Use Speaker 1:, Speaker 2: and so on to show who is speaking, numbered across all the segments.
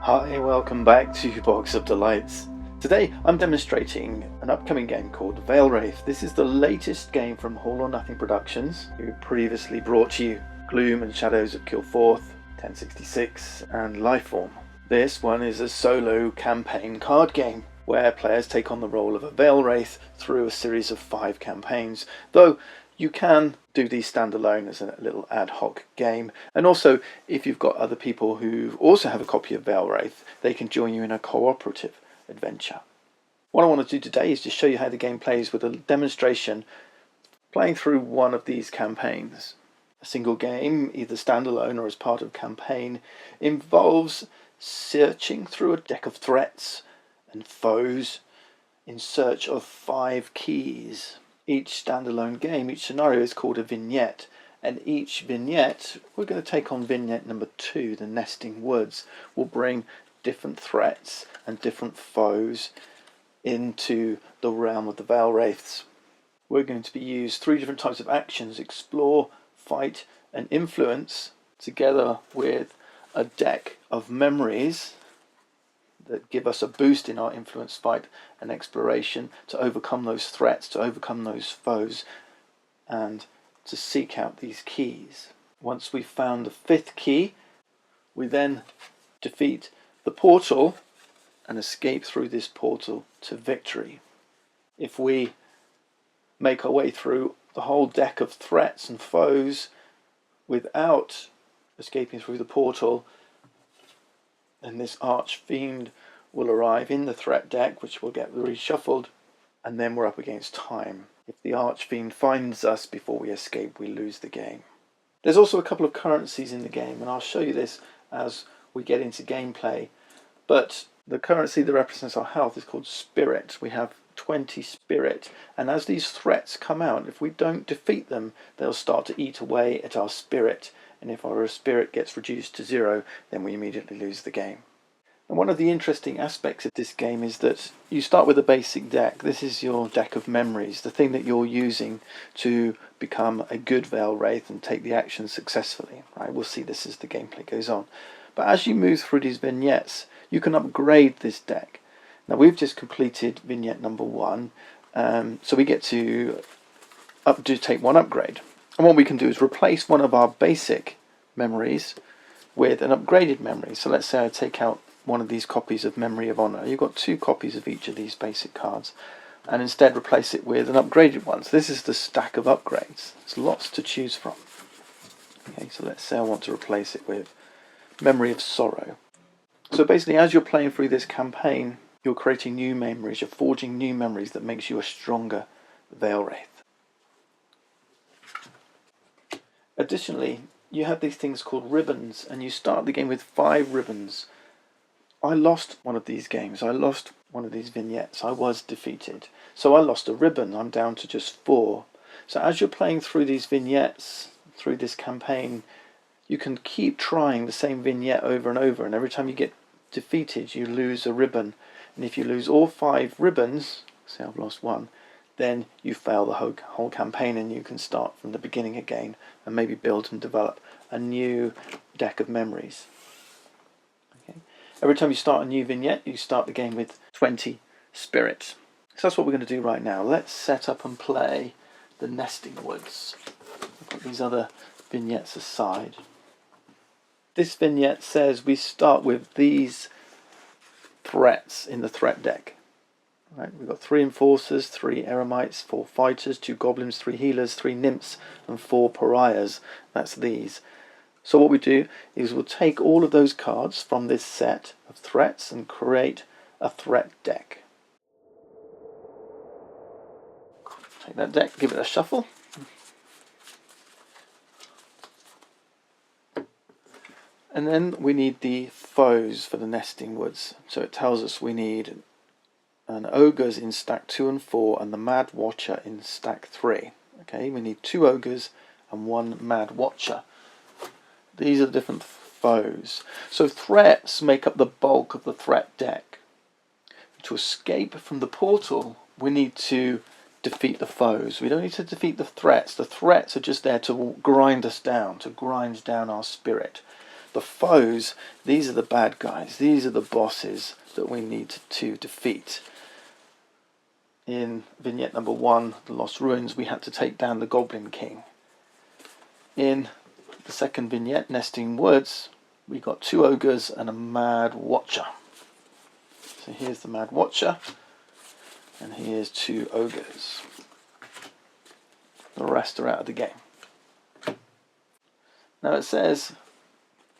Speaker 1: Hi, welcome back to Box of Delights. Today I'm demonstrating an upcoming game called Veilwraith. This is the latest game from All or Nothing Productions, who previously brought you Gloom and Shadows of Kilforth, 1066 and Lifeform. This one is a solo campaign card game where players take on the role of a Veilwraith through a series of 5 campaigns, though you can do these standalone as a little ad hoc game, and also if you've got other people who also have a copy of Veilwraith, they can join you in a cooperative adventure. What I want to do today is to show you how the game plays with a demonstration playing through one of these campaigns. A single game, either standalone or as part of a campaign, involves searching through a deck of threats and foes in search of 5 keys. Each standalone game, each scenario is called a vignette, and each vignette, we're going to take on vignette number 2, the Nesting Woods, will bring different threats and different foes into the realm of the Veilwraiths. We're going to be used 3 different types of actions: explore, fight and influence, together with a deck of memories that give us a boost in our influence, fight and exploration to overcome those threats, to overcome those foes, and to seek out these keys. Once we've found the 5th key, we then defeat the portal and escape through this portal to victory. If we make our way through the whole deck of threats and foes without escaping through the portal, then this archfiend will arrive in the threat deck, which will get reshuffled, and then we're up against time. If the archfiend finds us before we escape, we lose the game. There's also a couple of currencies in the game, and I'll show you this as we get into gameplay. But the currency that represents our health is called spirit. We have 20 spirit, and as these threats come out, if we don't defeat them, they'll start to eat away at our spirit, and if our spirit gets reduced to 0, then we immediately lose the game. And one of the interesting aspects of this game is that you start with a basic deck. This is your deck of memories, the thing that you're using to become a good Veilwraith and take the action successfully. Right? We'll see this as the gameplay goes on. But as you move through these vignettes, you can upgrade this deck. Now we've just completed vignette number 1, so we get to take one upgrade. And what we can do is replace one of our basic memories with an upgraded memory. So let's say I take out one of these copies of Memory of Honor. You've got 2 copies of each of these basic cards, and instead replace it with an upgraded one. So this is the stack of upgrades. There's lots to choose from. Okay, so let's say I want to replace it with Memory of Sorrow. So basically, as you're playing through this campaign, you're creating new memories, you're forging new memories that makes you a stronger Veilwraith. Additionally, you have these things called ribbons, and you start the game with 5 ribbons. I lost one of these games. I lost one of these vignettes. I was defeated. So I lost a ribbon. I'm down to just 4. So as you're playing through these vignettes, through this campaign, you can keep trying the same vignette over and over, and every time you get defeated, you lose a ribbon. And if you lose all 5 ribbons, say I've lost 1, then you fail the whole campaign, and you can start from the beginning again and maybe build and develop a new deck of memories. Okay. Every time you start a new vignette, you start the game with 20 spirit. So that's what we're going to do right now. Let's set up and play the Nesting Woods. I'll put these other vignettes aside. This vignette says we start with these threats in the threat deck. Right, we've got 3 enforcers, 3 eremites, 4 fighters, 2 goblins, 3 healers, 3 nymphs and 4 pariahs. That's these. So what we do is we'll take all of those cards from this set of threats and create a threat deck. Take that deck, give it a shuffle. And then we need the foes for the Nesting Woods. So it tells us we need an ogres in stack 2 and 4 and the Mad Watcher in stack 3. Okay, we need 2 ogres and 1 Mad Watcher. These are the different foes. So threats make up the bulk of the threat deck. To escape from the portal, we need to defeat the foes. We don't need to defeat the threats. The threats are just there to grind us down, to grind down our spirit. The foes, these are the bad guys. These are the bosses that we need to defeat. In vignette number 1, The Lost Ruins, we had to take down the Goblin King. In the second vignette, Nesting Woods, we got 2 ogres and a Mad Watcher. So here's the Mad Watcher, and here's 2 ogres. The rest are out of the game. Now it says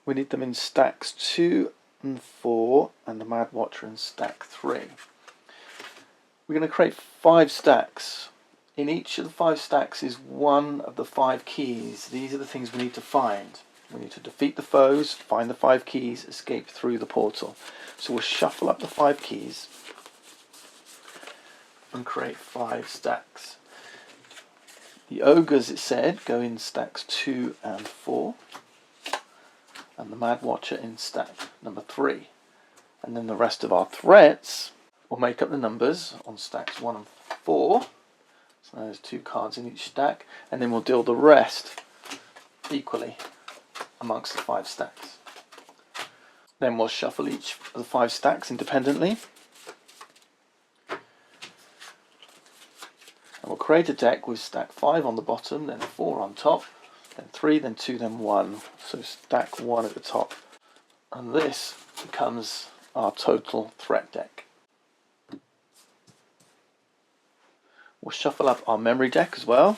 Speaker 1: we need them in stacks 2 and 4, and the Mad Watcher in stack 3. We're going to create 5 stacks. In each of the 5 stacks is one of the 5 keys. These are the things we need to find. We need to defeat the foes, find the 5 keys, escape through the portal. So we'll shuffle up the 5 keys and create 5 stacks. The ogres, it said, go in stacks 2 and 4, and the Mad Watcher in stack number 3. And then the rest of our threats will make up the numbers on stacks 1 and 4. So there's 2 cards in each stack, and then we'll deal the rest equally amongst the 5 stacks. Then we'll shuffle each of the 5 stacks independently. And we'll create a deck with stack 5 on the bottom, then 4 on top, then 3, then 2, then 1. So stack 1 at the top. And this becomes our total threat deck. We'll shuffle up our memory deck as well.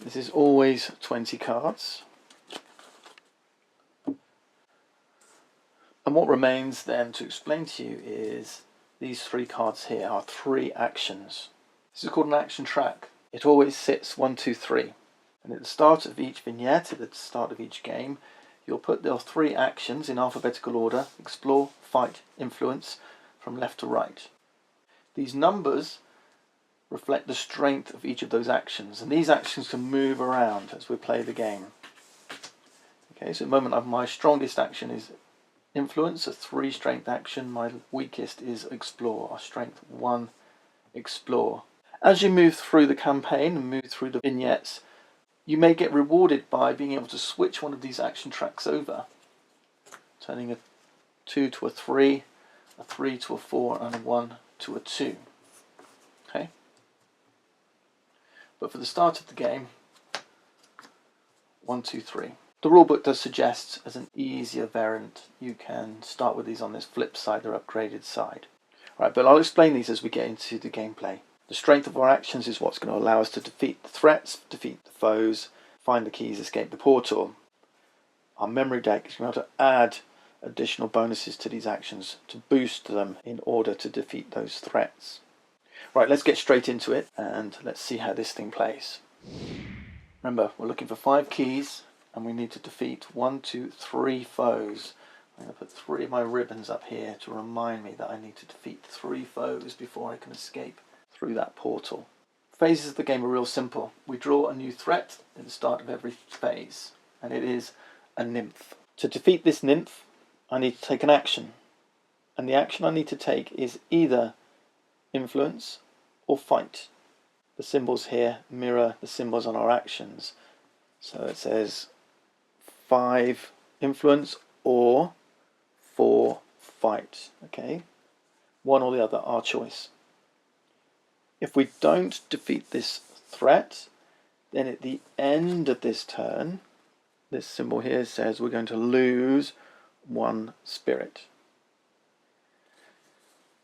Speaker 1: This is always 20 cards. And what remains then to explain to you is these 3 cards here are 3 actions. This is called an action track. It always sits 1, 2, 3. And at the start of each vignette, at the start of each game, you'll put the 3 actions in alphabetical order: explore, fight, influence, from left to right. These numbers reflect the strength of each of those actions, and these actions can move around as we play the game. Okay, so at the moment my strongest action is influence, a 3 strength action. My weakest is explore, a strength 1 explore. As you move through the campaign and move through the vignettes, you may get rewarded by being able to switch one of these action tracks over, turning a 2 to a 3 to a 4, and a 1 to a 2. Okay? But for the start of the game, 1, 2, 3. The rulebook does suggest, as an easier variant, you can start with these on this flip side, their upgraded side. Right, but I'll explain these as we get into the gameplay. The strength of our actions is what's going to allow us to defeat the threats, defeat the foes, find the keys, escape the portal. Our memory deck is going to add additional bonuses to these actions to boost them in order to defeat those threats. Right, let's get straight into it and let's see how this thing plays. Remember, we're looking for 5 keys and we need to defeat 1, 2, 3 foes. I'm going to put 3 of my ribbons up here to remind me that I need to defeat 3 foes before I can escape through that portal. Phases of the game are real simple. We draw a new threat at the start of every phase, and it is a nymph. To defeat this nymph, I need to take an action, and the action I need to take is either influence or fight. The symbols here mirror the symbols on our actions. So it says 5 influence or 4 fight. Okay, one or the other, our choice. If we don't defeat this threat, then at the end of this turn, this symbol here says we're going to lose 1 spirit.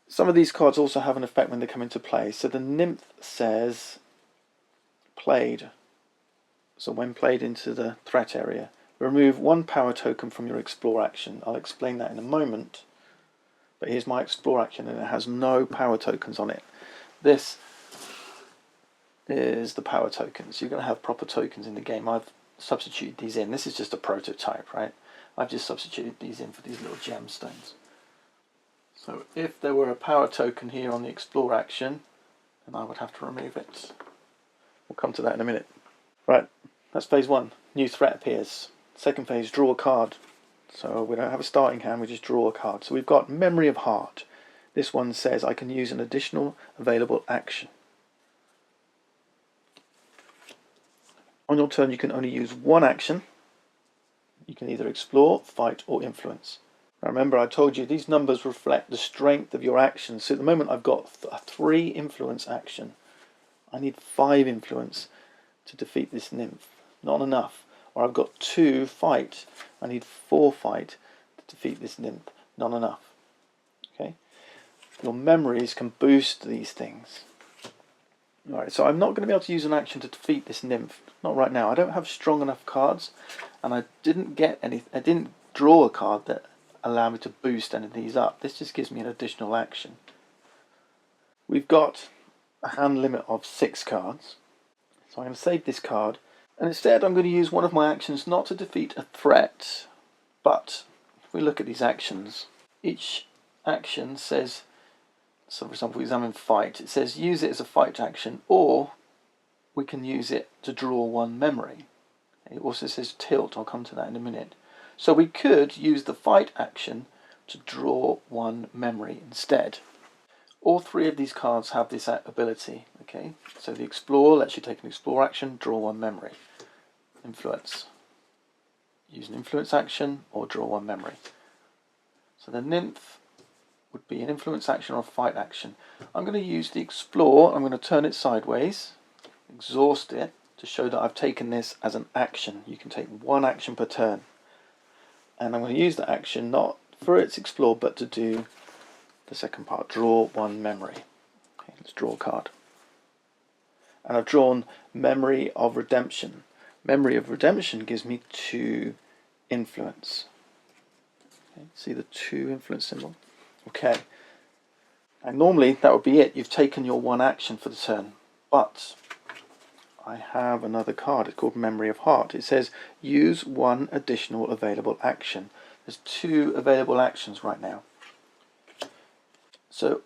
Speaker 1: Some of these cards also have an effect when they come into play. So the nymph says played. So when played into the threat area, remove 1 power token from your explore action. I'll explain that in a moment. But here's my explore action, and it has no power tokens on it. This is the power tokens. You're going to have proper tokens in the game. I've substituted these in. This is just a prototype, right? I've just substituted these in for these little gemstones. So if there were a power token here on the explore action, then I would have to remove it. We'll come to that in a minute. Right, that's phase 1. New threat appears. Second phase, draw a card. So we don't have a starting hand, we just draw a card. So we've got Memory of Heart. This one says I can use an additional available action. On your turn you can only use 1 action, You can either explore, fight, or influence. Now remember, I told you these numbers reflect the strength of your actions. So at the moment I've got a 3 influence action. I need 5 influence to defeat this nymph. Not enough. Or I've got 2 fight. I need 4 fight to defeat this nymph. Not enough. Okay. Your memories can boost these things. Alright, so I'm not going to be able to use an action to defeat this nymph. Not right now. I don't have strong enough cards, and I didn't draw a card that allowed me to boost any of these up. This just gives me an additional action. We've got a hand limit of 6 cards. So I'm going to save this card, and instead I'm going to use one of my actions not to defeat a threat, but if we look at these actions, each action says, so for example, we examine fight, it says use it as a fight action, or we can use it to draw 1 memory. It also says tilt, I'll come to that in a minute. So we could use the fight action to draw 1 memory instead. All 3 of these cards have this ability. Okay, so the explore lets you take an explore action, draw 1 memory. Influence, use an influence action or draw 1 memory. So the nymph would be an influence action or a fight action. I'm going to use the explore. I'm going to turn it sideways, exhaust it to show that I've taken this as an action. You can take 1 action per turn, and I'm going to use the action not for its explore but to do the second part, draw 1 memory. Okay, let's draw a card, and I've drawn Memory of Redemption. Memory of Redemption gives me 2 influence. Okay, see the 2 influence symbol? Okay, and normally that would be it. You've taken your 1 action for the turn, but I have another card. It's called Memory of Heart. It says use 1 additional available action. There's 2 available actions right now, so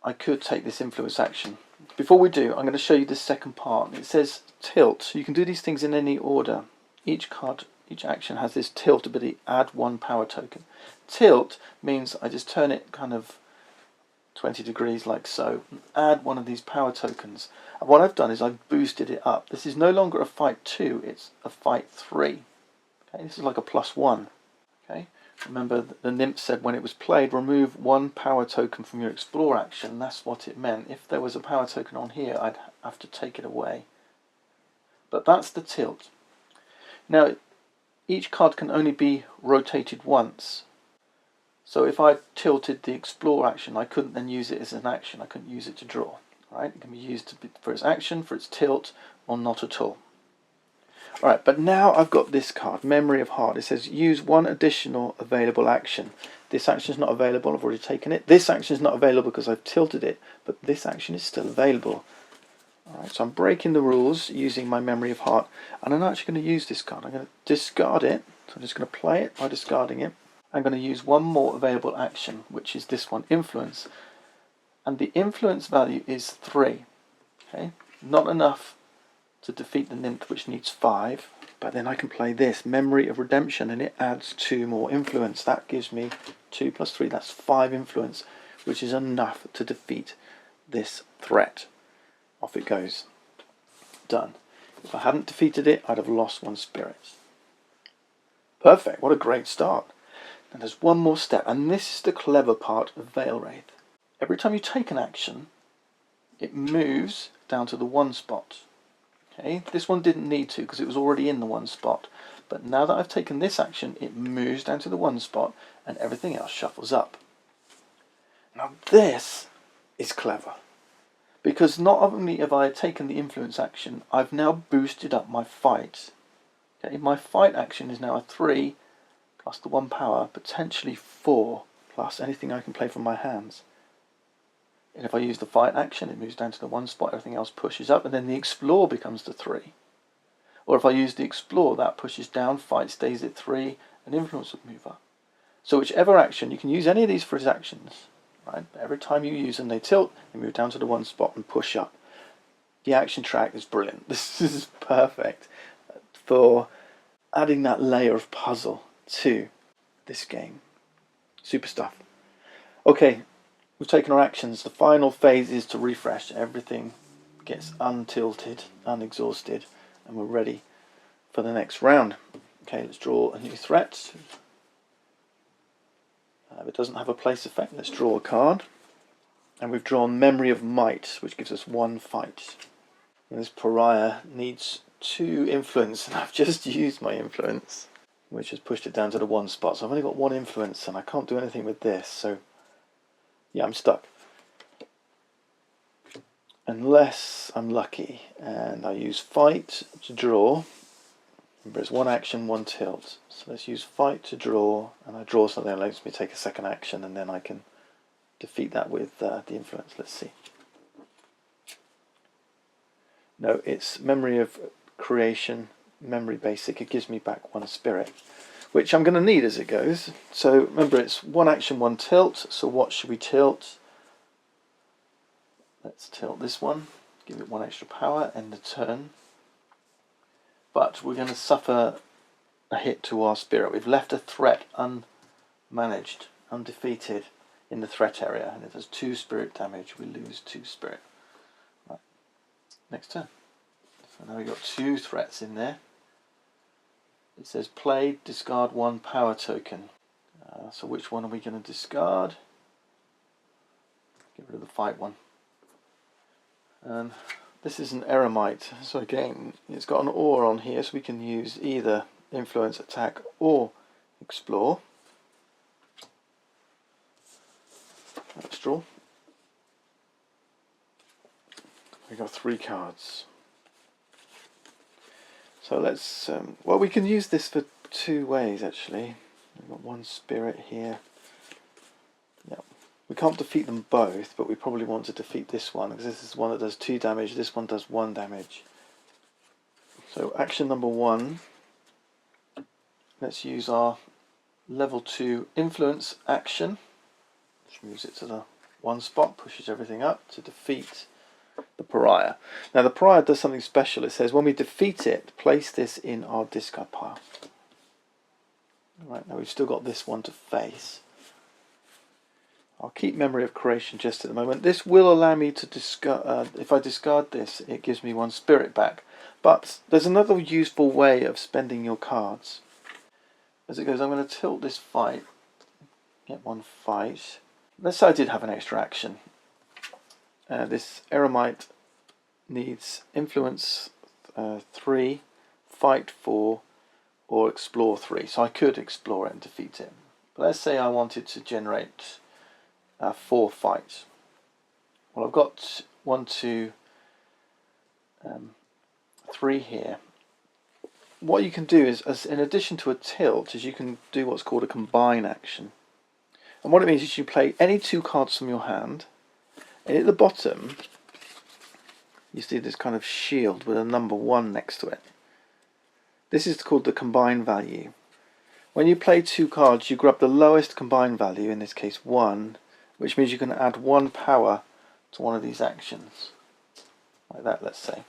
Speaker 1: I could take this influence action. Before we do, I'm going to show you the second part. It says tilt. You can do these things in any order. Each action has this tilt ability, add 1 power token. Tilt means I just turn it kind of 20 degrees like so, and add 1 of these power tokens. And what I've done is I've boosted it up. This is no longer a fight 2, it's a fight 3. Okay, this is like a +1. Okay, remember the nymph said when it was played, remove 1 power token from your explore action. That's what it meant. If there was a power token on here, I'd have to take it away. But that's the tilt. Now, each card can only be rotated once. So if I tilted the explore action, I couldn't then use it as an action. I couldn't use it to draw. Right? It can be used for its action, for its tilt, or not at all. Alright, but now I've got this card, Memory of Heart. It says use 1 additional available action. This action is not available, I've already taken it. This action is not available because I've tilted it, but this action is still available. Alright, so I'm breaking the rules using my Memory of Heart, and I'm actually going to use this card. I'm going to discard it, so I'm just going to play it by discarding it. I'm going to use 1 more available action, which is this one, Influence. And the influence value is 3. Okay, not enough to defeat the nymph, which needs 5, but then I can play this, Memory of Redemption, and it adds 2 more influence. That gives me 2 plus 3, that's 5 influence, which is enough to defeat this threat. Off it goes. Done. If I hadn't defeated it, I'd have lost 1 spirit. Perfect, what a great start. Now there's one more step, and this is the clever part of Veilwraith. Every time you take an action, it moves down to the 1 spot. Okay, this one didn't need to because it was already in the 1 spot. But now that I've taken this action, it moves down to the 1 spot and everything else shuffles up. Now this is clever, because not only have I taken the influence action, I've now boosted up my fight. Okay, my fight action is now a 3 plus the 1 power, potentially 4 plus anything I can play from my hands. And if I use the fight action, it moves down to the 1 spot, everything else pushes up, and then the explore becomes the 3. Or if I use the explore, that pushes down, fight stays at 3, and influence would move up. So whichever action, you can use any of these for its actions, right? But every time you use them, they tilt, they move down to the 1 spot and push up. The action track is brilliant. This is perfect for adding that layer of puzzle to this game. Super stuff. Okay. We've taken our actions. The final phase is to refresh. Everything gets untilted, unexhausted, and we're ready for the next round. Okay, let's draw a new threat. If it doesn't have a place effect, let's draw a card. And we've drawn Memory of Might, which gives us 1 fight. And this pariah needs 2 influence, and I've just used my influence, which has pushed it down to the 1 spot. So I've only got 1 influence, and I can't do anything with this. So yeah, I'm stuck. Unless I'm lucky and I use fight to draw. Remember, it's 1 action, 1 tilt. So let's use fight to draw, and I draw something that lets me take a second action, and then I can defeat that with the influence. Let's see. No, it's Memory of Creation, Memory Basic. It gives me back 1 spirit, which I'm going to need as it goes. So remember, it's 1 action, 1 tilt. So what should we tilt? Let's tilt this one, give it 1 extra power, end the turn. But we're going to suffer a hit to our spirit. We've left a threat unmanaged, undefeated in the threat area, and it does 2 spirit damage. We lose 2 spirit. Right. Next turn. So now we've got 2 threats in there. It says play, discard 1 power token. So which one are we going to discard? Get rid of the fight one. And this is an eremite, so again it's got an ore on here, so we can use either influence, attack, or explore. Let's draw. We've got 3 cards. So let's, well, we can use this for 2 ways actually. We've got 1 spirit here. Yep. We can't defeat them both, but we probably want to defeat this one, because this is one that does 2 damage, this one does 1 damage. So action number 1, let's use our level 2 influence action, which moves it to the 1 spot, pushes everything up to defeat the pariah. Now the pariah does something special. It says when we defeat it, place this in our discard pile. Right, now we've still got this one to face. I'll keep Memory of Creation just at the moment. This will allow me to discard, if I discard this, it gives me 1 spirit back. But there's another useful way of spending your cards. As it goes, I'm going to tilt this fight, get 1 fight. Let's say I did have an extra action. This eremite needs influence 3, fight 4, or explore 3. So I could explore it and defeat it. But let's say I wanted to generate 4 fights. Well, I've got 1, 2, 3 here. What you can do is, in addition to a tilt, is you can do what's called a combine action. And what it means is you play any 2 cards from your hand, and at the bottom you see this kind of shield with a number 1 next to it. This is called the combine value. When you play 2 cards, you grab the lowest combine value, in this case 1, which means you can add 1 power to one of these actions. Like that, let's say.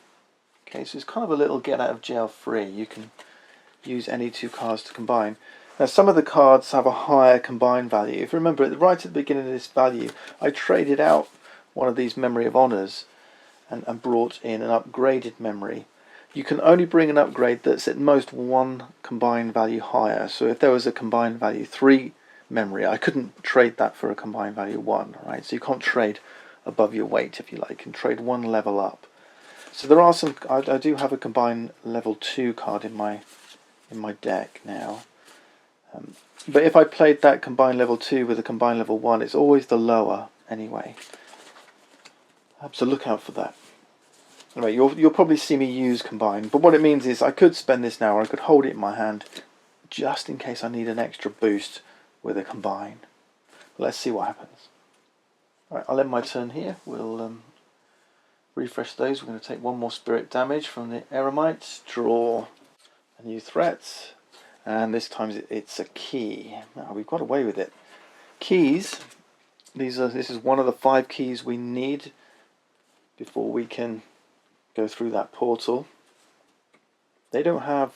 Speaker 1: Okay, so it's kind of a little get out of jail free. You can use any 2 cards to combine. Now some of the cards have a higher combine value. If you remember, right at the beginning of this value, I traded out one of these Memory of Honours and brought in an upgraded memory. You can only bring an upgrade that's at most 1 combined value higher. So if there was a combined value 3 memory, I couldn't trade that for a combined value 1, right? So you can't trade above your weight, if you like. You can trade 1 level up. So there are some, I do have a combined level 2 card in my deck now. But if I played that combined level 2 with a combined level 1, it's always the lower anyway. So look out for that. Anyway, you'll probably see me use combine, but what it means is I could spend this now, or I could hold it in my hand just in case I need an extra boost with a combine. But let's see what happens. Alright, I'll end my turn here. We'll refresh those. We're going to take 1 more spirit damage from the eremite, draw a new threat, and this time it's a key. Now we've got away with it. Keys, this is one of the 5 keys we need before we can go through that portal. They don't have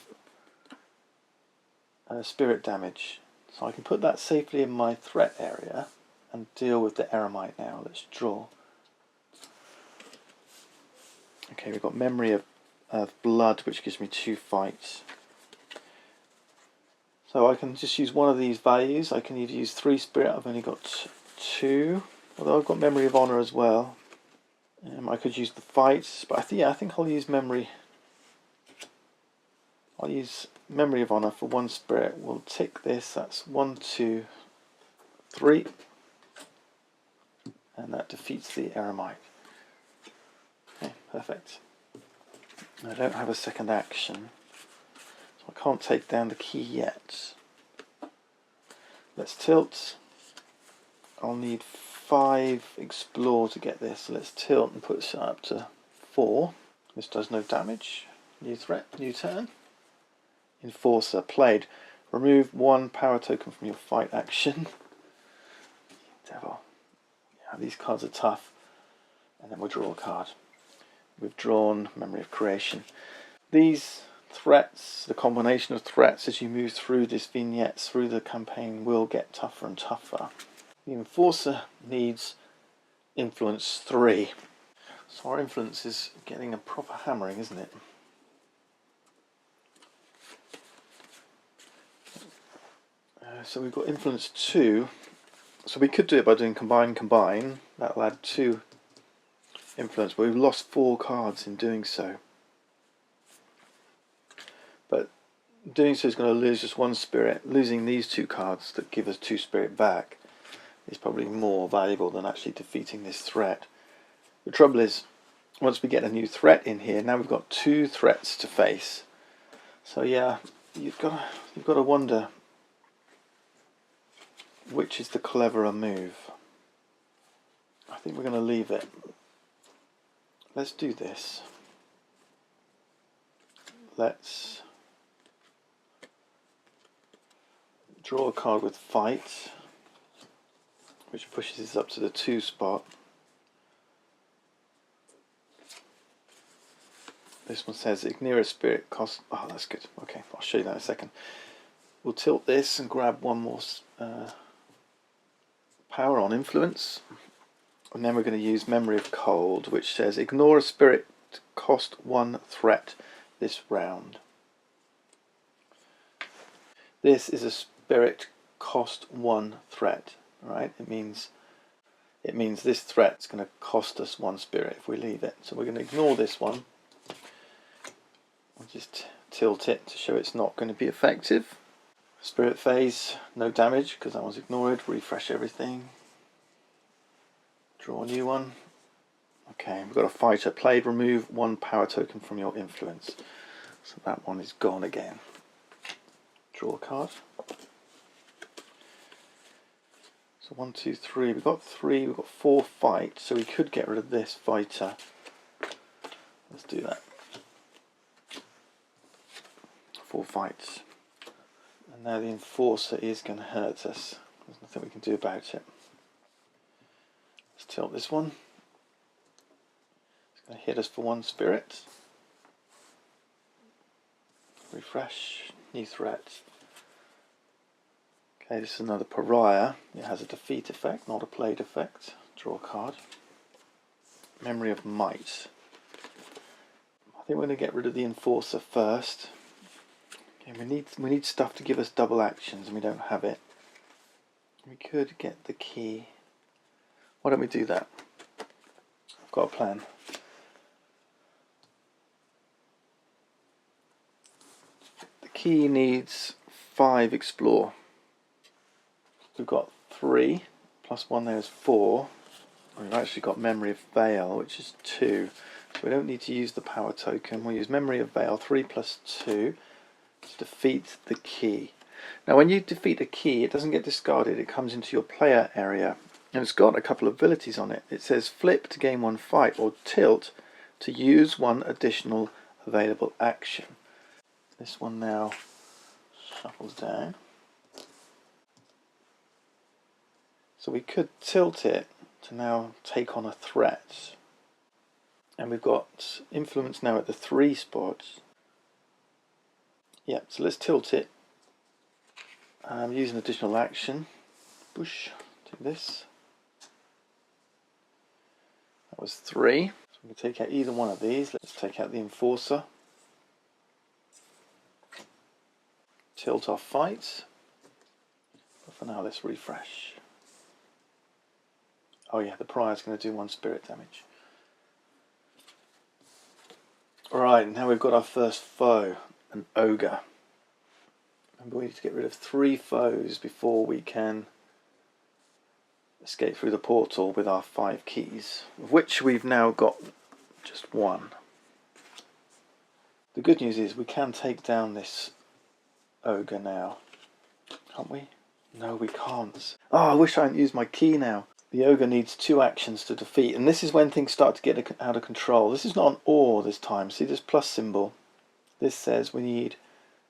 Speaker 1: spirit damage, so I can put that safely in my threat area and deal with the eremite now. Let's draw. Okay, we've got Memory of Blood, which gives me 2 fights. So I can just use one of these values. I can either use 3 spirit, I've only got 2, although I've got memory of honor as well. I could use the fight, but I think I'll use memory. I'll use memory of honor for 1 spirit. We'll tick this, that's 1, 2, 3, and that defeats the eremite. Okay, perfect. I don't have a second action, so I can't take down the key yet. Let's tilt. I'll need 5 explore to get this, so let's tilt and put it up to 4. This does no damage. New threat, new turn. Enforcer, played. Remove 1 power token from your fight action. Devil. Yeah, these cards are tough. And then we'll draw a card. We've drawn Memory of Creation. These threats, the combination of threats as you move through this vignette, through the campaign, will get tougher and tougher. The Enforcer needs influence 3. So our influence is getting a proper hammering, isn't it? So we've got influence 2. So we could do it by doing combine. That'll add 2 influence, but we've lost 4 cards in doing so. But doing so is going to lose just 1 spirit. Losing these 2 cards that give us 2 spirit back is probably more valuable than actually defeating this threat. The trouble is, once we get a new threat in here, now we've got 2 threats to face. So yeah, you've got to wonder which is the cleverer move. I think we're going to leave it. Let's do this. Let's draw a card with fight, which pushes us up to the 2 spot. This one says ignore a spirit cost. Oh, that's good. Okay, I'll show you that in a second. We'll tilt this and grab 1 more power on influence. And then we're going to use Memory of Cold, which says ignore a spirit cost 1 threat this round. This is a spirit cost 1 threat. Right? It means this threat's going to cost us 1 spirit if we leave it. So we're going to ignore this one. I'll just tilt it to show it's not going to be effective. Spirit phase, no damage because that was ignored. Refresh everything. Draw a new one. Okay, we've got a fighter. Played, remove 1 power token from your influence. So that one is gone again. Draw a card. So 1, 2, 3. We've got 3, we've got 4 fight, so we could get rid of this fighter. Let's do that. 4 fights. And now the Enforcer is going to hurt us. There's nothing we can do about it. Let's tilt this one. It's going to hit us for 1 spirit. Refresh. New threat. Okay, this is another pariah. It has a defeat effect, not a played effect. Draw a card. Memory of Might. I think we're going to get rid of the Enforcer first. Okay, we need stuff to give us double actions, and we don't have it. We could get the key. Why don't we do that? I've got a plan. The key needs 5 explore. We've got 3, plus 1 there is 4. We've actually got Memory of Veil, which is 2. So we don't need to use the power token. We'll use Memory of Veil, 3 plus 2, to defeat the key. Now when you defeat a key, it doesn't get discarded, it comes into your player area. And it's got a couple of abilities on it. It says flip to gain 1 fight, or tilt to use 1 additional available action. This one now shuffles down. So we could tilt it to now take on a threat. And we've got influence now at the 3 spot. Yeah, so let's tilt it. Use an additional action. Push, do this. That was 3. So we can take out either one of these. Let's take out the Enforcer. tilt our fight. But for now, let's refresh. Oh yeah, the prior's going to do 1 spirit damage. Alright, now we've got our first foe, an ogre. And we need to get rid of 3 foes before we can escape through the portal with our 5 keys, of which we've now got just 1. The good news is we can take down this ogre now, can't we? No, we can't. Oh, I wish I hadn't used my key now. The ogre needs 2 actions to defeat, and this is when things start to get out of control. This is not an or this time. See this plus symbol? This says we need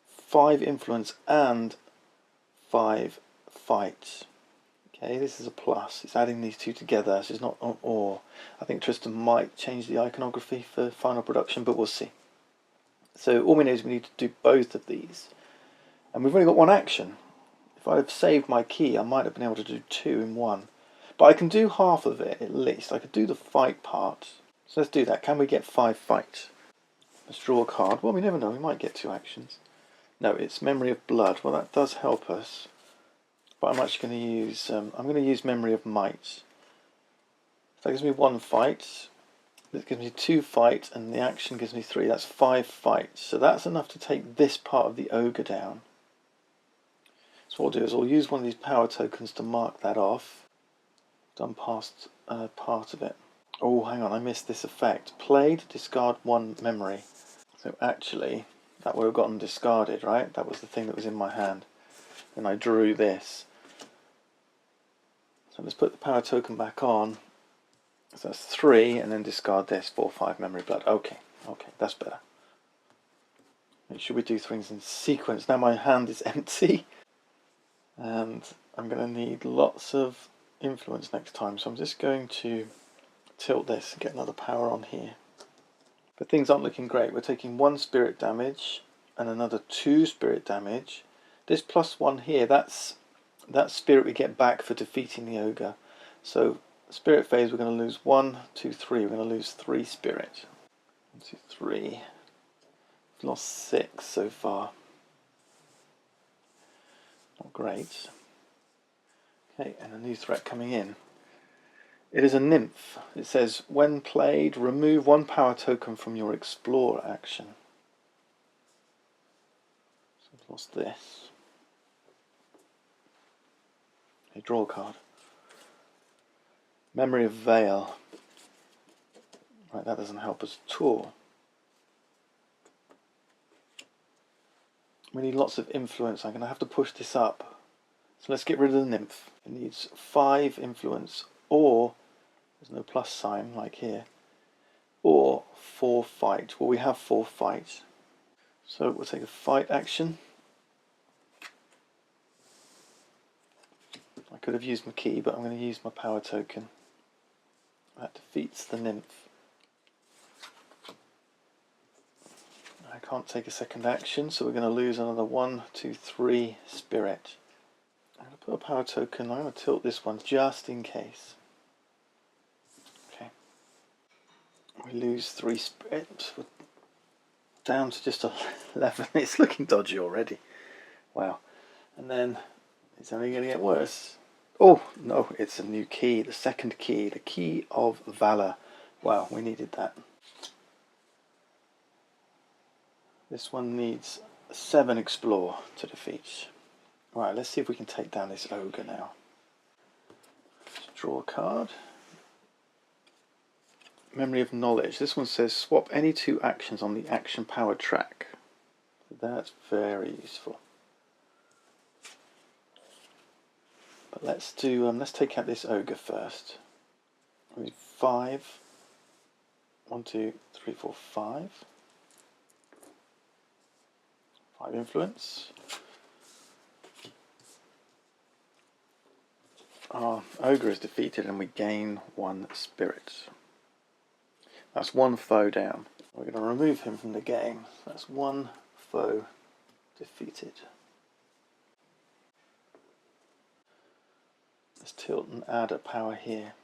Speaker 1: 5 influence and 5 fight. Okay, this is a plus. It's adding these 2 together. This is not an or. I think Tristan might change the iconography for final production, but we'll see. So all we know is we need to do both of these. And we've only got 1 action. If I'd have saved my key, I might have been able to do 2 in 1. But I can do half of it at least. I could do the fight part. So let's do that. Can we get 5 fight? Let's draw a card. Well, we never know. We might get 2 actions. No, it's Memory of Blood. Well, that does help us. But I'm actually going to use... I'm going to use Memory of Might. That gives me 1 fight. That gives me 2 fight, and the action gives me 3. That's 5 fight. So that's enough to take this part of the ogre down. So what I'll do is I'll use one of these power tokens to mark that off. Done past part of it. Oh, hang on, I missed this effect. Played, discard 1 memory. So actually, that would have gotten discarded, right? That was the thing that was in my hand. And I drew this. So let's put the power token back on. So that's 3, and then discard this, 4, 5 memory blood. Okay, that's better. Make sure we do things in sequence. Now my hand is empty. And I'm going to need lots of influence next time, so I'm just going to tilt this and get another power on here. But things aren't looking great. We're taking 1 spirit damage and another 2 spirit damage. This plus 1 here, that's spirit we get back for defeating the ogre. So spirit phase, we're going to lose 1, 2, 3. We're going to lose 3 spirit. 1, 2, 3. We've lost 6 so far. Not great. Okay, and a new threat coming in. It is a nymph. It says, when played, remove 1 power token from your explore action. So I've lost this. Okay, draw a card. Memory of Veil. Right, that doesn't help us at all. We need lots of influence. I'm going to have to push this up. So let's get rid of the nymph. It needs 5 influence, or there's no plus sign like here, or 4 fight. Well, we have 4 fight. So we'll take a fight action. I could have used my key, but I'm going to use my power token. That defeats the nymph. I can't take a second action, so we're going to lose another 1, 2, 3 spirit. I'm going to put a power token. I'm going to tilt this one just in case. Okay. We lose 3 spirit. We're down to just 11. It's looking dodgy already. Wow. And then it's only going to get worse. Oh, no, it's a new key. The second key. The Key of Valor. Wow, we needed that. This one needs 7 explore to defeat. Right, let's see if we can take down this ogre now. Let's draw a card. Memory of Knowledge. This one says swap any 2 actions on the action power track. That's very useful. But let's do. Let's take out this ogre first. We need 5. 1, 2, 3, 4, 5. 5 influence. Our ogre is defeated and we gain 1 spirit. That's 1 foe down. We're going to remove him from the game. That's 1 foe defeated. Let's tilt and add a power here.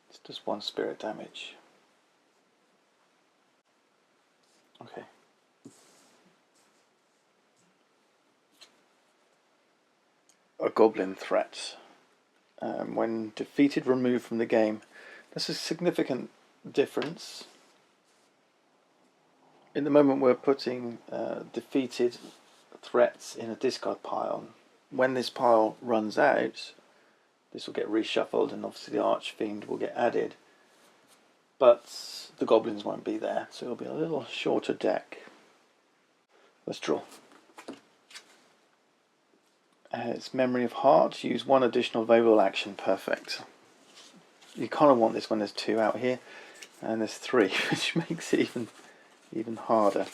Speaker 1: It's just 1 spirit damage. Okay. a goblin threat. When defeated, removed from the game. That's a significant difference. In the moment we're putting defeated threats in a discard pile. When this pile runs out, this will get reshuffled and obviously the Archfiend will get added. But the goblins won't be there, so it'll be a little shorter deck. Let's draw. It's Memory of Heart. Use one additional Veilwraith action. Perfect. You kind of want this when there's 2 out here, and there's 3, which makes it even harder.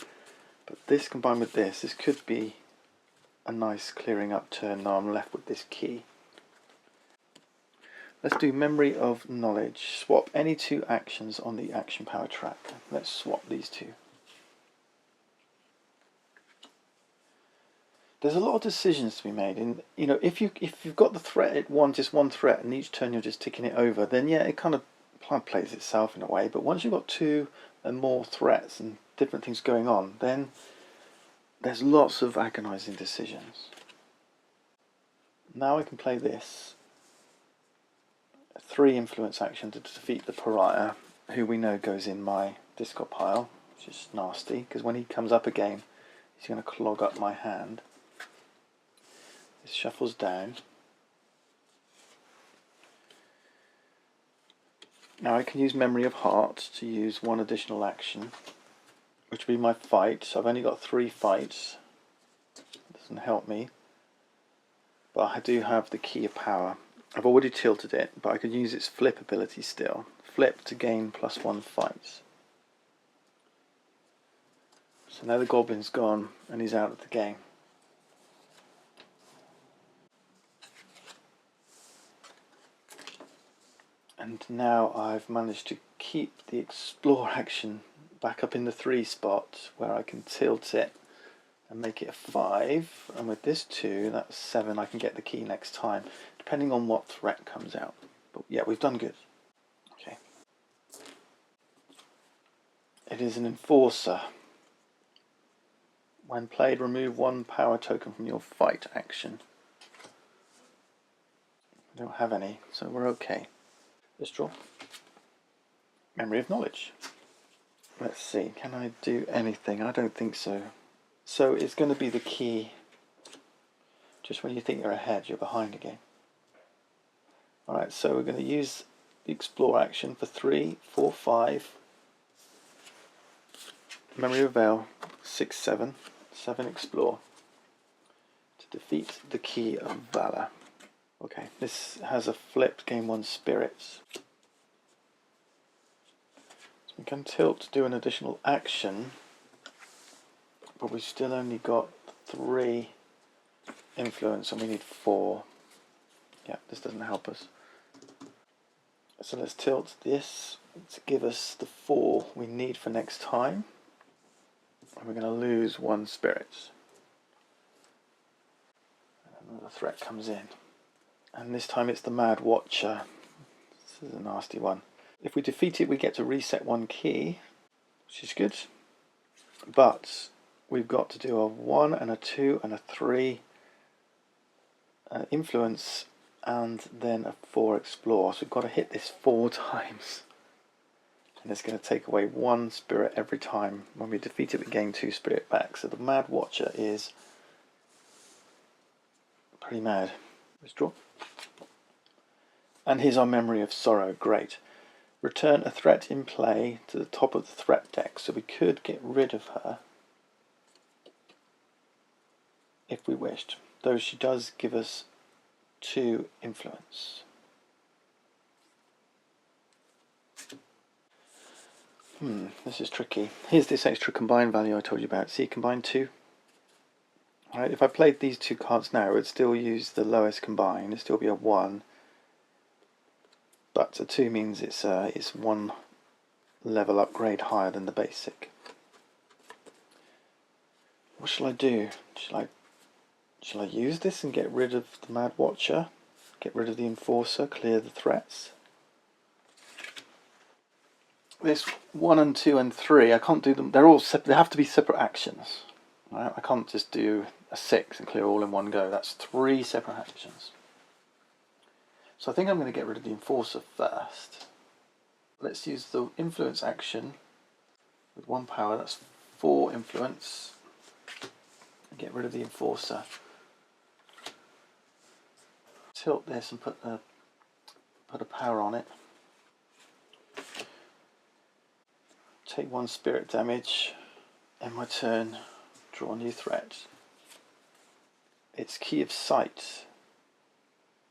Speaker 1: But this combined with this could be a nice clearing up turn. Now I'm left with this key. Let's do Memory of Knowledge. Swap any 2 actions on the action power track. Let's swap these 2. There's a lot of decisions to be made, and you know, if you've got the threat at just one threat, and each turn you're just ticking it over, then yeah, it kind of plays itself in a way. But once you've got 2 and more threats and different things going on, then there's lots of agonizing decisions. Now I can play this 3 influence action to defeat the pariah, who we know goes in my discard pile, which is nasty because when he comes up again, he's going to clog up my hand. This shuffles down. Now I can use Memory of Heart to use 1 additional action, which will be my fight. So I've only got 3 fights. It doesn't help me, but I do have the Key of Power. I've already tilted it, but I could use its flip ability still. Flip to gain +1 fights. So now the goblin's gone and he's out of the game. And now I've managed to keep the explore action back up in the 3 spot where I can tilt it and make it a 5, and with this 2, that's 7. I can get the key next time, depending on what threat comes out. But yeah, we've done good. Okay. It is an Enforcer. When played, remove 1 power token from your fight action. I don't have any, so we're okay. Let's draw. Memory of Knowledge. Let's see, can I do anything? I don't think so. So it's going to be the key. Just when you think you're ahead, you're behind again. Alright, so we're going to use the Explore action for 3, 4, 5. Memory of Veil, 6, 7. 7 Explore. To defeat the Key of Valor. Okay, this has a flipped gain 1 spirits. So we can tilt to do an additional action, but we've still only got 3 influence and we need 4. Yeah, this doesn't help us. So let's tilt this to give us the 4 we need for next time. And we're going to lose 1 spirits. And the threat comes in. And this time it's the Mad Watcher. This is a nasty one. If we defeat it, we get to reset 1 key, which is good. But we've got to do a 1 and a 2 and a 3 influence, and then a 4 explore. So we've got to hit this 4 times. And it's going to take away 1 spirit every time. When we defeat it, we gain 2 spirit back. So the Mad Watcher is pretty mad. Let's draw. And here's our Memory of Sorrow. Great. Return a threat in play to the top of the threat deck. So we could get rid of her if we wished, though she does give us 2 influence. This is tricky. Here's this extra combine value I told you about. See, combine 2. Alright, if I played these 2 cards now, it would still use the lowest combine. It'd still be a 1. But a 2 means it's 1 level upgrade higher than the basic. What shall I do? Shall I use this and get rid of the Mad Watcher? Get rid of the Enforcer, clear the threats? This 1 and 2 and 3, I can't do them. They're all separate. They have to be separate actions. Right? I can't just do a 6 and clear all in one go. That's 3 separate actions. So I think I'm going to get rid of the Enforcer first. Let's use the influence action with 1 power. That's 4 influence. And get rid of the Enforcer. Tilt this and put a power on it. Take 1 spirit damage. End my turn. Draw a new threat. It's Key of Sight.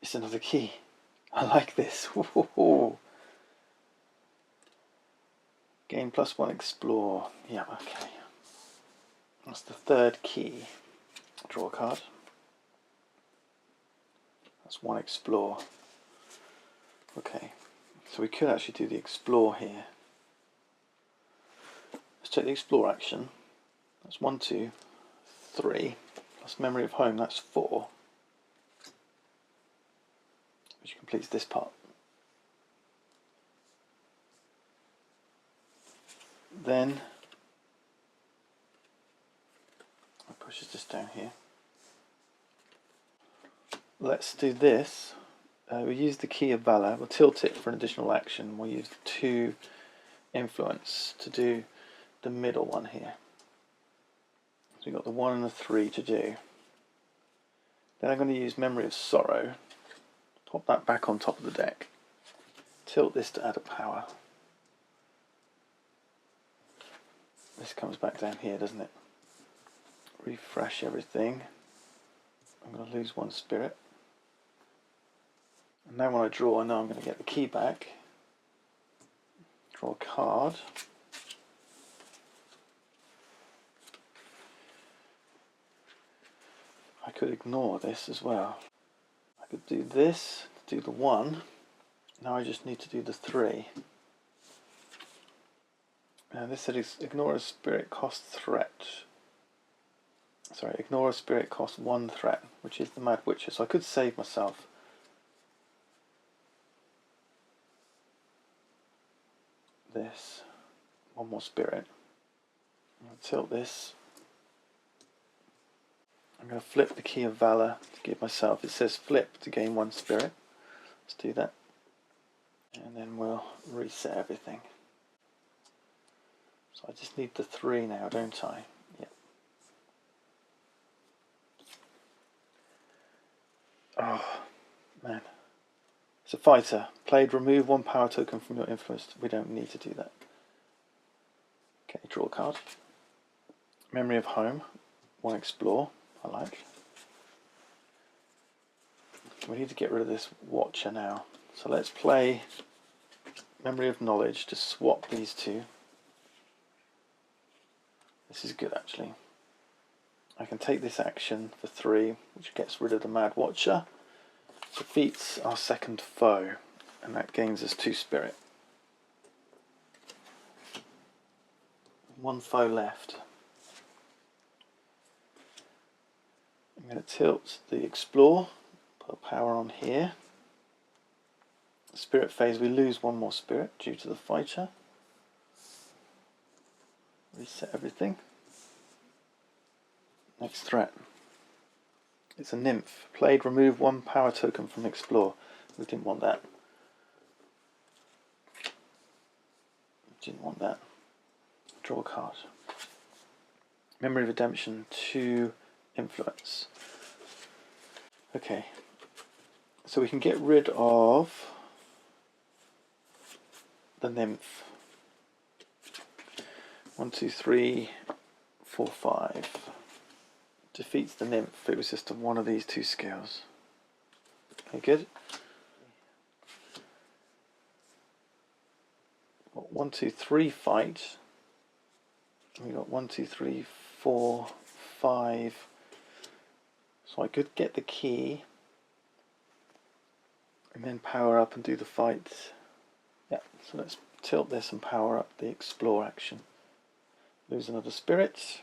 Speaker 1: It's another key. I like this. Gain +1 explore. Yeah, okay. That's the 3rd key. Draw a card. That's 1 explore. Okay. So we could actually do the explore here. Let's take the explore action. That's 1, 2, 3. Plus memory of home, that's 4. Which completes this part. Then I pushes this down here. Let's do this. We use the Key of Valor. We'll tilt it for an additional action. We'll use 2 influence to do the middle one here. So we've got the 1 and the 3 to do. Then I'm going to use Memory of Sorrow. Pop that back on top of the deck. Tilt this to add a power. This comes back down here, doesn't it? Refresh everything. I'm going to lose 1 spirit. And now when I draw, I know I'm going to get the key back. Draw a card. I could ignore this as well. I could do this, do the 1. Now I just need to do the 3. Now this said ignore a spirit cost threat. Sorry, ignore a spirit cost 1 threat, which is the Mad Witcher. So I could save myself. This. 1 more spirit. I'll tilt this. I'm going to flip the Key of Valor to give myself, it says flip to gain 1 spirit. Let's do that. And then we'll reset everything. So I just need the 3 now, don't I? Yep. Oh, man. It's a fighter. Played, remove 1 power token from your influence. We don't need to do that. Okay, draw a card. Memory of Home. 1 explore. I like. We need to get rid of this Watcher now. So let's play Memory of Knowledge to swap these 2. This is good actually. I can take this action for 3, which gets rid of the Mad Watcher. Defeats our 2nd foe, and that gains us 2 spirit. 1 foe left. I'm going to tilt the Explore, put a power on here. Spirit phase, we lose 1 more spirit due to the fighter. Reset everything. Next threat. It's a Nymph. Played, remove 1 power token from Explore. We didn't want that. Didn't want that. Draw a card. Memory of Redemption, 2 influence. Okay. So we can get rid of the Nymph. 1, 2, 3, 4, 5. Defeats the Nymph. It was just one of these 2 skills. Okay, good. 1, 2, 3 fight. We got 1, 2, 3, 4, 5. So I could get the key and then power up and do the fight. Yeah, so let's tilt this and power up the Explore action. Lose another spirit.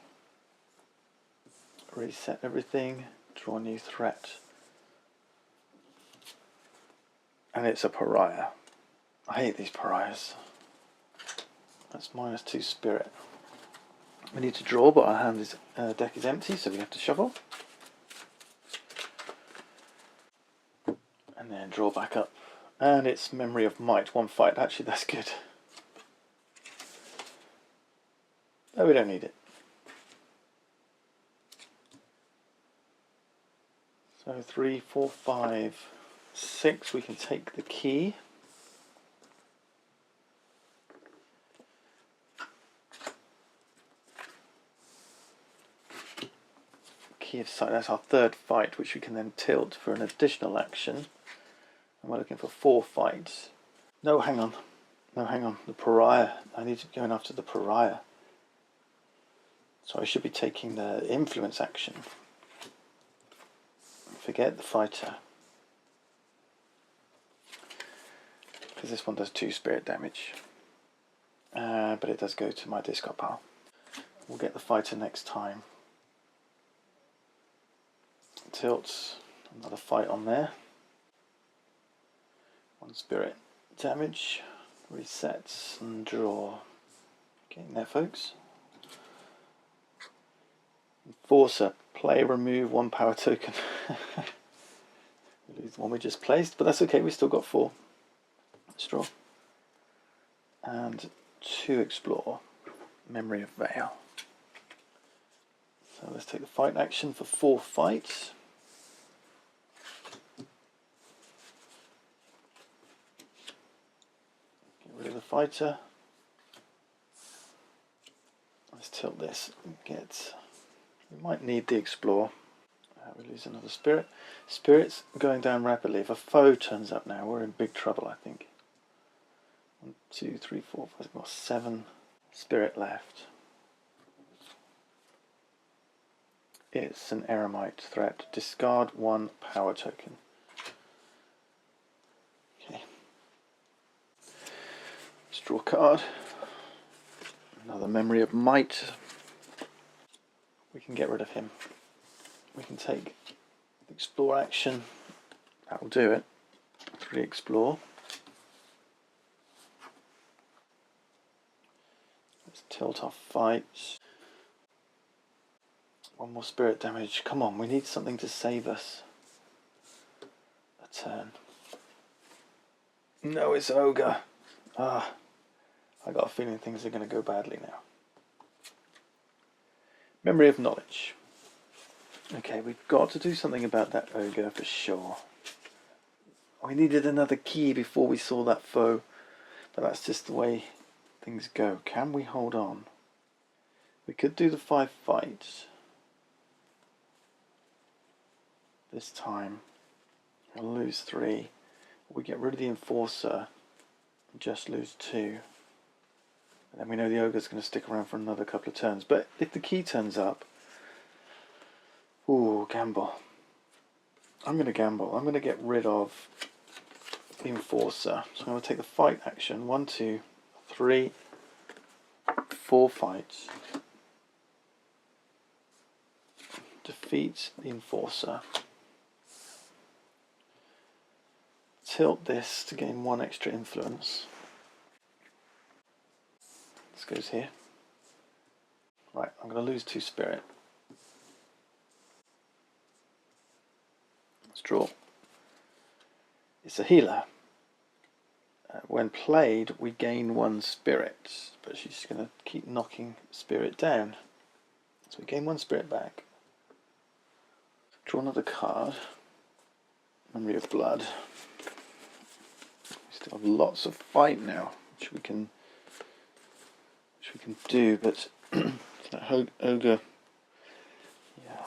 Speaker 1: Reset everything. Draw a new threat. And it's a pariah. I hate these pariahs. That's -2 spirit. We need to draw, but our deck is empty, so we have to shuffle. And then draw back up. And it's Memory of Might, 1 fight. Actually, that's good. No, we don't need it. So 3, 4, 5, 6, we can take the key. Key of Sight, that's our 3rd fight, which we can then tilt for an additional action. And we're looking for 4 fights. No, hang on. No, hang on. The Pariah. I need to be going after the Pariah. So I should be taking the influence action. Forget the fighter. Because this one does 2 spirit damage. But it does go to my discard pile. We'll get the fighter next time. Tilts. Another fight on there. 1 spirit damage. Resets and draw. Getting there, folks. Enforcer. Play, remove 1 power token. We lose the one we just placed, but that's okay, we still got 4. Let's draw. And 2 explore. Memory of Veil. So let's take the fight action for 4 fights. Get rid of the fighter. Let's tilt this and get... We might need the explore. We lose another spirit. Spirit's going down rapidly. If a foe turns up now, we're in big trouble, I think. 1, 2, 3, 4, 5, we've got 7 spirit left. It's an eremite threat. Discard 1 power token. Okay. Let's draw a card. Another Memory of Might. We can get rid of him. We can take the explore action. That will do it. 3 explore. Let's tilt our fights. 1 more spirit damage. Come on, we need something to save us. A turn. No, it's Ogre. I got a feeling things are going to go badly now. Memory of Knowledge. Okay, we've got to do something about that ogre for sure. We needed another key before we saw that foe, but that's just the way things go. Can we hold on? We could do the 5 fights. This time, we'll lose 3. We get rid of the Enforcer and just lose 2. And then we know the ogre's going to stick around for another couple of turns. But if the key turns up, ooh, gamble. I'm going to gamble. I'm going to get rid of the Enforcer. So I'm going to take the fight action. 1, 2, 3, 4 fights. Defeat the Enforcer. Tilt this to gain 1 extra influence. This goes here. Right, I'm going to lose 2 spirit. Let's draw. It's a healer. When played, we gain 1 spirit, but she's going to keep knocking spirit down. So we gain 1 spirit back. Draw another card. Memory of Blood. We still have lots of fight now, which we can do, but that ogre, yeah,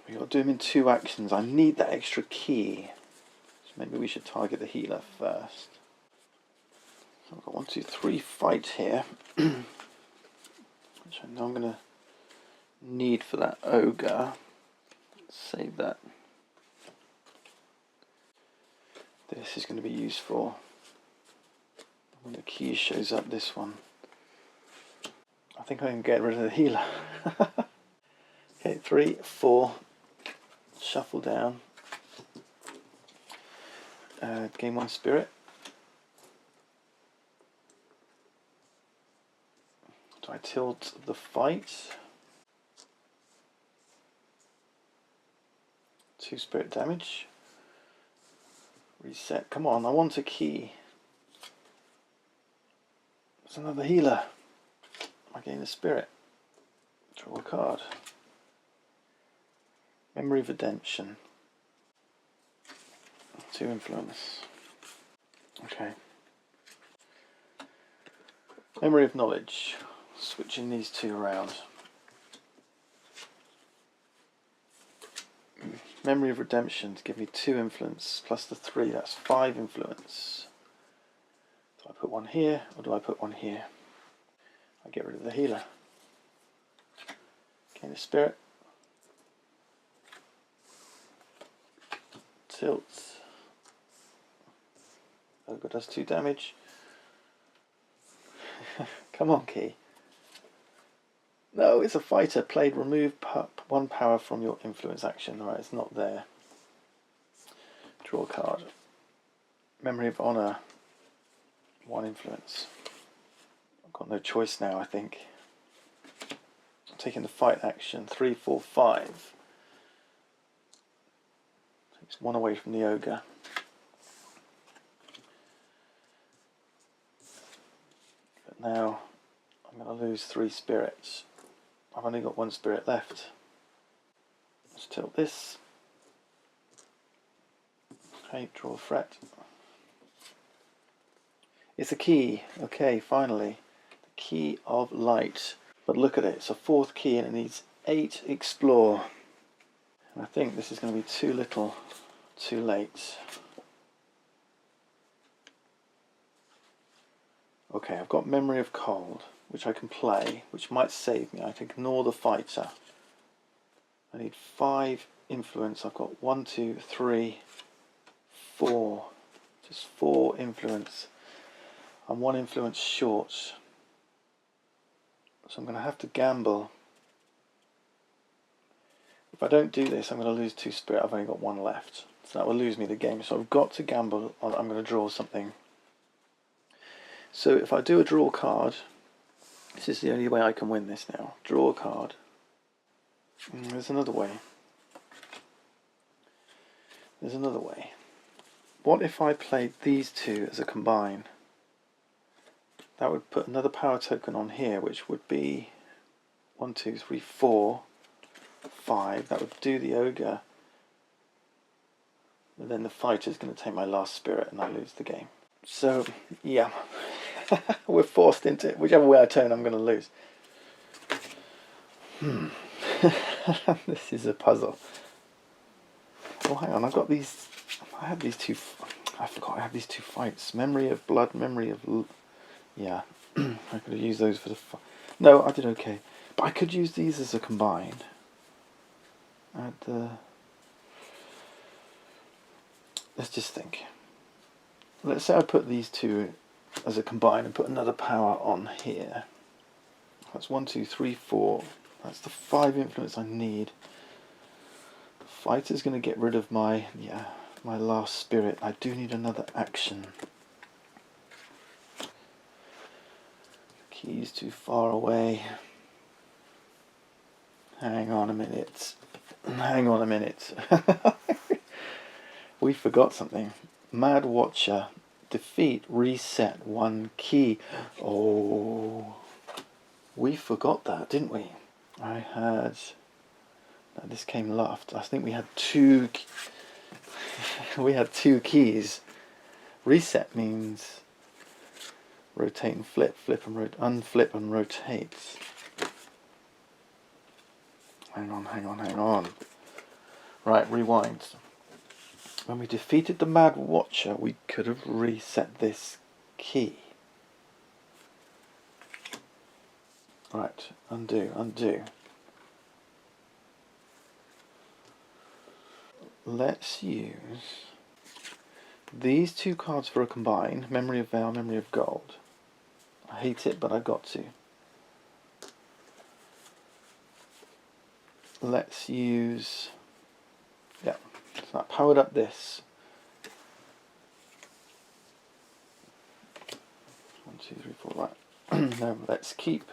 Speaker 1: we got to do him in 2 actions. I need that extra key, so maybe we should target the healer first. So I've got 1, 2, 3 fight here, which I know I'm going to need for that ogre. Save that. This is going to be useful when the key shows up. This one. I think I can get rid of the healer. Okay, 3, 4. Shuffle down. Gain 1 spirit. Do I tilt the fight? 2 spirit damage. Reset. Come on, I want a key. There's another healer. I gain a spirit. Draw a card. Memory of Redemption. 2 influence. Okay. Memory of Knowledge. Switching these 2 around. Memory of Redemption to give me 2 influence plus the 3, that's 5 influence. Do I put one here or do I put one here? I get rid of the healer. Gain a spirit. Tilt. Ogre does 2 damage. Come on, key. No, it's a fighter. Played remove 1 power from your influence action. Alright, it's not there. Draw a card. Memory of Honor. 1 influence. I've got no choice now, I think. I'm taking the fight action. 3, 4, 5. Takes 1 away from the ogre. But now I'm going to lose 3 spirits. I've only got 1 spirit left. Let's tilt this. Okay, draw a threat. It's a key. Okay, finally. The key of light. But look at it, it's a 4th key and it needs 8 explore. And I think this is going to be too little, too late. Okay, I've got Memory of Cold, which I can play, which might save me. I can ignore the fighter. I need 5 influence. I've got 1, 2, 3, 4. Just 4 influence. I'm 1 influence short. So I'm going to have to gamble. If I don't do this, I'm going to lose 2 spirit. I've only got 1 left. So that will lose me the game. So I've got to gamble. I'm going to draw something. So if I do a draw card, this is the only way I can win this now. Draw a card. There's another way. There's another way. What if I played these 2 as a combine? That would put another power token on here, which would be 1, 2, 3, 4, 5. That would do the ogre. And then the fighter's going to take my last spirit and I lose the game. So, yeah. We're forced into it. Whichever way I turn, I'm going to lose. This is a puzzle. Oh, hang on. I've got these. I have these 2. I forgot I have these 2 fights. Memory of Blood, Memory of... Yeah. I could have used those for the... No, I did okay. But I could use these as a combine. Let's just think. Let's say I put these 2 as a combine and put another power on here. That's 1, 2, 3, 4. That's the 5 influence I need. The fighter's going to get rid of my last spirit. I do need another action. The key's too far away. Hang on a minute. Hang on a minute. We forgot something. Mad Watcher. Defeat, reset, 1 key. Oh, we forgot that, didn't we? I had... No, this came last. I think we had 2... we had 2 keys. Reset means rotate and flip, flip and unflip and rotate. Hang on, hang on, hang on. Right, rewind. When we defeated the Mad Watcher, we could have reset this key. Right, undo, undo. Let's use these 2 cards for a combine. Memory of Veil, Memory of Gold. I hate it, but I've got to. Let's use... Yeah. So I powered up this. 1, 2, 3, 4. Right. No, let's keep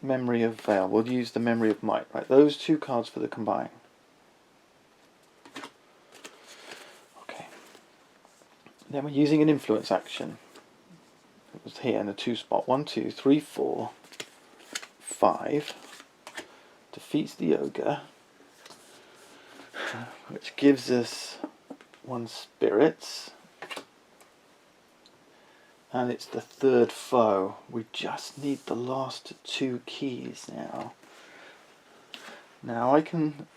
Speaker 1: Memory of Veil. We'll use the Memory of Might. Right, those 2 cards for the combine. Okay. Then we're using an influence action. It was here in the 2 spot. 1, 2, 3, 4, 5. Defeats the ogre, which gives us 1 spirit. And it's the 3rd foe. We just need the last 2 keys now. Now I can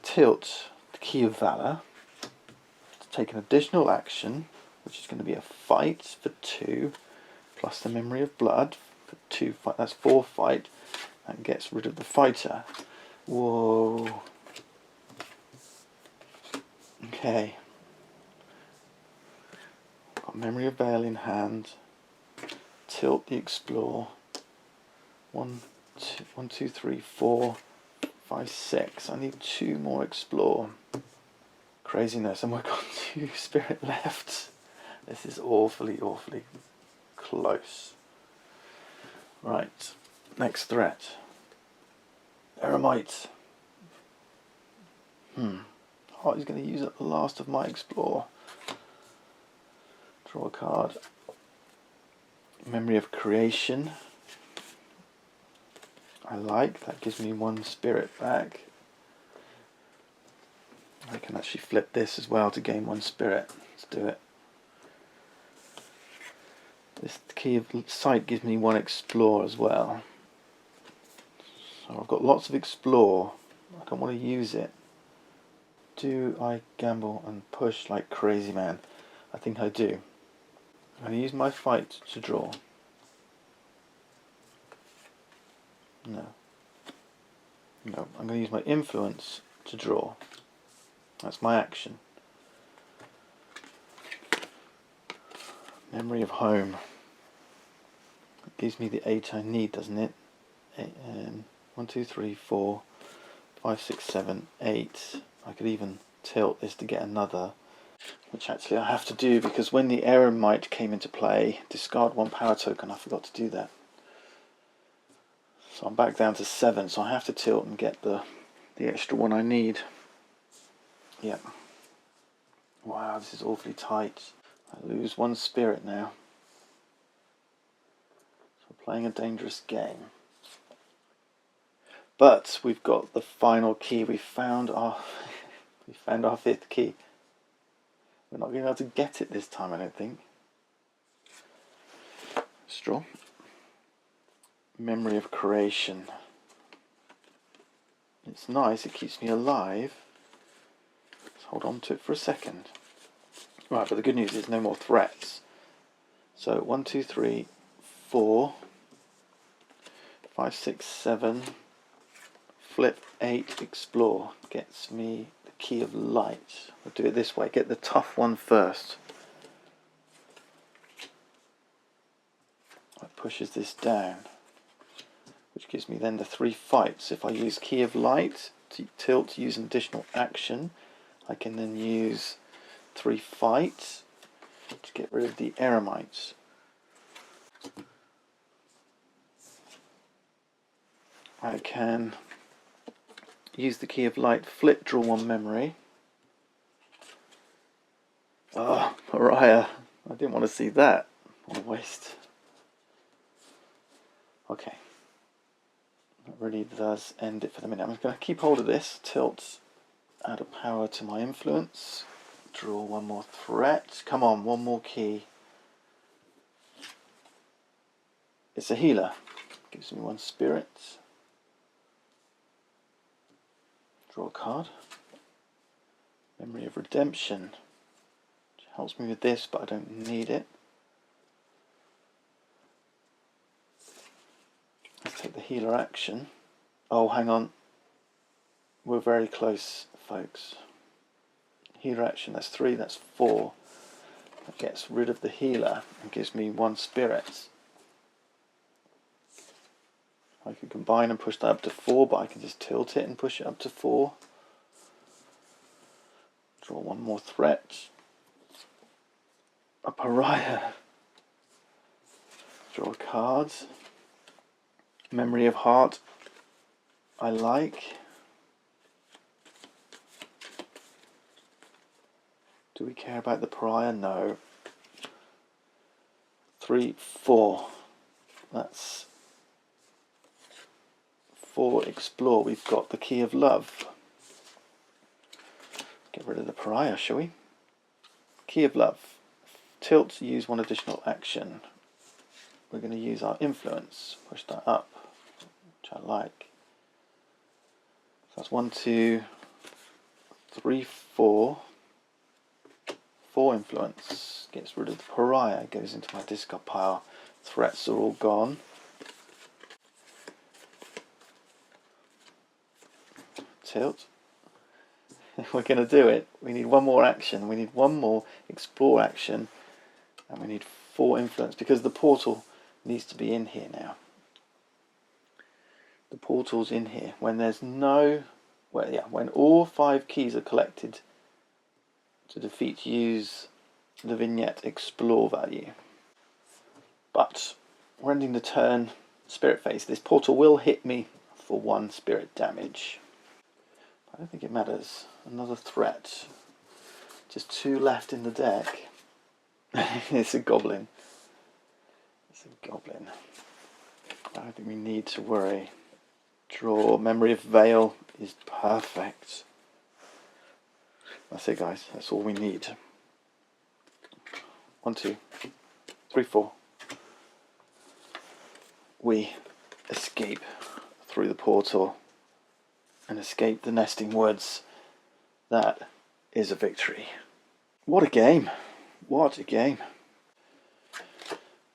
Speaker 1: tilt the key of valor to take an additional action, which is going to be a fight for 2, plus the memory of blood for 2 fight. That's 4 fight, and gets rid of the fighter. Whoa. Okay. Got memory of veil in hand. Tilt the explore. 1, 2, 3, 4, 5, 6. I need 2 more explore. Craziness, and we've got 2 spirit left. This is awfully close. Right, next threat. Eremite. Oh, he's going to use up the last of my explore. Draw a card. Memory of creation. I like, that gives me 1 spirit back. I can actually flip this as well to gain 1 spirit. Let's do it. This key of sight gives me 1 explore as well. So I've got lots of explore. I don't want to use it. Do I gamble and push like crazy man? I think I do. I'm going to use my fight to draw. No. No, I'm going to use my influence to draw. That's my action. Memory of home. It gives me the 8 I need, doesn't it? 1, 2, 3, 4, 5, 6, 7, 8. I could even tilt this to get another, which actually I have to do because when the Eremite came into play, discard 1 power token. I forgot to do that. So I'm back down to 7, so I have to tilt and get the extra 1 I need. Yep. Wow, this is awfully tight. I lose 1 spirit now. So we're playing a dangerous game. But we've got the final key. We found our 5th key. We're not going to be able to get it this time, I don't think. Straw. Memory of creation. It's nice, it keeps me alive. Let's hold on to it for a second. Right, but the good news is no more threats. So 1, 2, 3, 4, 5, 6, 7, flip 8, explore. Gets me the key of light. We'll do it this way, get the tough one first. That pushes this down, which gives me then the 3 fights. If I use key of light to tilt to use an additional action, I can then use 3 fights to get rid of the Eremites. I can use the key of light, flip, draw 1 memory. Oh, Pariah. I didn't want to see that. What a waste. Okay. That really does end it for the minute. I'm just going to keep hold of this, tilt, add a power to my influence, draw 1 more threat. Come on, 1 more key. It's a healer. Gives me 1 spirit. Draw a card. Memory of redemption. Which helps me with this, but I don't need it. Let's take the healer action. Oh, hang on. We're very close, folks. Healer action, that's 3, that's 4. That gets rid of the healer and gives me 1 spirit. I could combine and push that up to 4, but I can just tilt it and push it up to 4. Draw 1 more threat. A Pariah. Draw cards. Memory of heart. I like. Do we care about the pariah? No. 3, 4. That's 4 explore. We've got the key of love. Get rid of the pariah, shall we? Key of love. Tilt to use 1 additional action. We're going to use our influence. Push that up, which I like. So that's 1, 2, 3, 4. 4 influence. Gets rid of the pariah. Goes into my discard pile. Threats are all gone. Tilt. We're going to do it. We need 1 more action. We need 1 more explore action. And we need 4 influence because the portal needs to be in here now. The portal's in here. When there's no... Well, yeah, when all 5 keys are collected to defeat, use the vignette explore value. But we're ending the turn. Spirit phase. This portal will hit me for 1 spirit damage. I don't think it matters. Another threat. Just 2 left in the deck. It's a goblin. It's a goblin. I don't think we need to worry. Draw. Memory of Veil is perfect. That's it, guys. That's all we need. 1, 2, 3, 4. We escape through the portal and escape the nesting woods. That is a victory. What a game. What a game.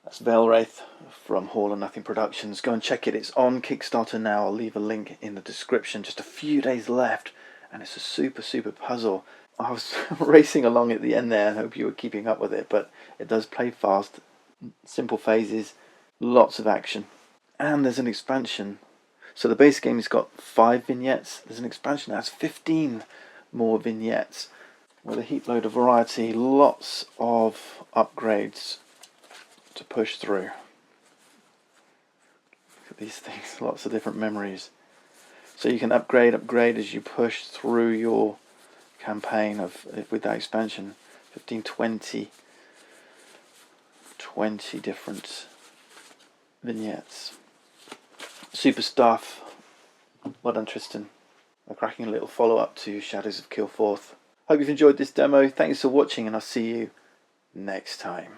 Speaker 1: That's Veilwraith from All or Nothing Productions. Go and check it. It's on Kickstarter now. I'll leave a link in the description. Just a few days left and it's a super puzzle. I was racing along at the end there. I hope you were keeping up with it, but it does play fast. Simple phases, lots of action. And there's an expansion. So the base game has got 5 vignettes. There's an expansion that has 15 more vignettes with a heap load of variety, lots of upgrades to push through. Look at these things, lots of different memories. So you can upgrade as you push through your campaign with that expansion. 15, 20 different vignettes. Super stuff. Well done, Tristan. A cracking little follow-up to Shadows of Kilforth. Hope you've enjoyed this demo. Thanks for watching and I'll see you next time.